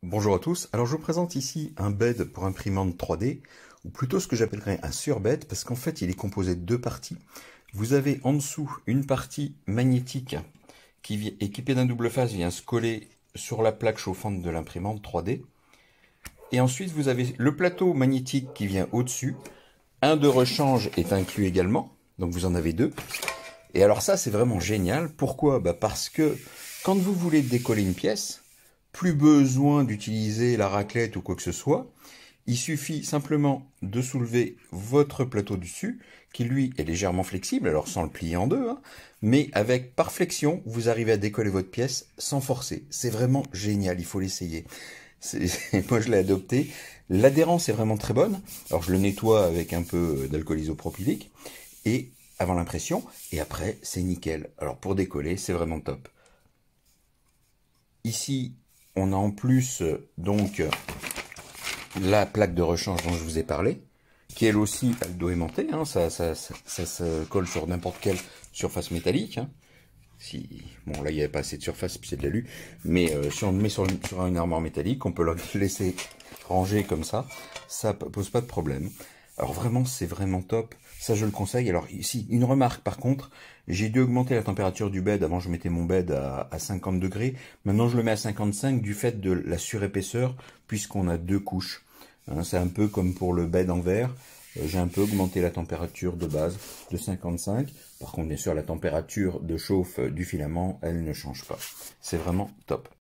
Bonjour à tous, alors je vous présente ici un bed pour imprimante 3D, ou plutôt ce que j'appellerais un surbed, parce qu'en fait il est composé de deux parties. Vous avez en dessous une partie magnétique qui, équipée d'un double face, vient se coller sur la plaque chauffante de l'imprimante 3D. Et ensuite vous avez le plateau magnétique qui vient au-dessus. Un de rechange est inclus également, donc vous en avez deux. Et alors ça c'est vraiment génial, pourquoi? Parce que quand vous voulez décoller une pièce, plus besoin d'utiliser la raclette ou quoi que ce soit. Il suffit simplement de soulever votre plateau dessus, qui lui est légèrement flexible, alors sans le plier en deux, hein, mais avec par flexion, vous arrivez à décoller votre pièce sans forcer. C'est vraiment génial, il faut l'essayer. Moi je l'ai adopté. L'adhérence est vraiment très bonne. Alors je le nettoie avec un peu d'alcool isopropylique, et avant l'impression, et après c'est nickel. Alors pour décoller, c'est vraiment top. Ici, on a en plus donc la plaque de rechange dont je vous ai parlé, qui elle aussi a le dos aimanté, hein, ça se colle sur n'importe quelle surface métallique. Hein. Bon là il n'y avait pas assez de surface, puis c'est de l'alu, mais si on le met sur une armoire métallique, on peut le laisser ranger comme ça pose pas de problème. Alors vraiment, c'est vraiment top. Ça, je le conseille. Alors ici, une remarque par contre, j'ai dû augmenter la température du bed. Avant, je mettais mon bed à 50 degrés. Maintenant, je le mets à 55 du fait de la surépaisseur, puisqu'on a deux couches. Hein, c'est un peu comme pour le bed en verre. J'ai un peu augmenté la température de base de 55. Par contre, bien sûr, la température de chauffe du filament, elle ne change pas. C'est vraiment top.